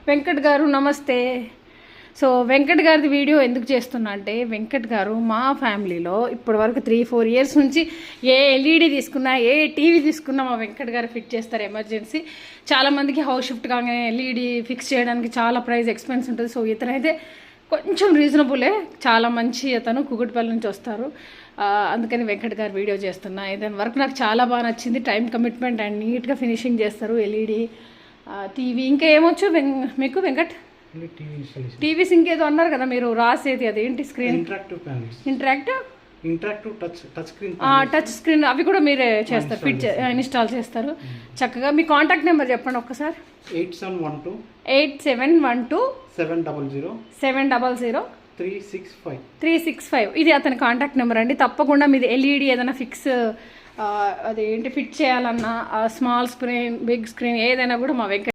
వెంకట్ గారు నమస్తే. సో వెంకట్ గారిది వీడియో ఎందుకు చేస్తున్నా అంటే, వెంకట్ గారు మా ఫ్యామిలీలో ఇప్పటి వరకు 3-4 ఇయర్స్ నుంచి ఏ ఎల్ఈడి తీసుకున్నా, ఏ టీవీ తీసుకున్నా మా వెంకట్ గారు ఫిట్ చేస్తారు ఎమర్జెన్సీ. చాలామందికి హౌస్ షిఫ్ట్ కాగానే ఎల్ఈడి ఫిక్స్ చేయడానికి చాలా ప్రైస్ ఎక్స్పెన్స్ ఉంటుంది. సో ఇతనైతే కొంచెం రీజనబులే, చాలా మంచి అతను, కుకుట్పల్లి నుంచి వస్తారు. అందుకని వెంకట్ గారు వీడియో చేస్తున్నా. ఏదైనా వర్క్ నాకు చాలా బాగా నచ్చింది. టైం కమిట్మెంట్ అండ్ నీట్గా ఫినిషింగ్ చేస్తారు. ఎల్ఈడి టీవీ ఇంకా ఏమొచ్చు మీకు వెంకట్? టీవీస్ ఇంకేదో అన్నారు కదా మీరు, రాసేది అదేంటి? స్క్రీన్ ఇంటరాక్టివ్ టచ్ స్క్రీన్ అవి కూడా మీరే చేస్తారు, ఫిట్ ఇన్స్టాల్ చేస్తారు చక్కగా. మీ కాంటాక్ట్ నెంబర్ చెప్పండి ఒక్కసారి. 8712 700 365. ఇది అతని కాంటాక్ట్ నెంబర్ అండి. తప్పకుండా మీది ఎల్ఈడి ఏదైనా ఫిక్స్ అదేంటి ఫిట్ చేయాలన్నా, స్మాల్ స్క్రీన్ బిగ్ స్క్రీన్ ఏదైనా కూడా మా వెంకట్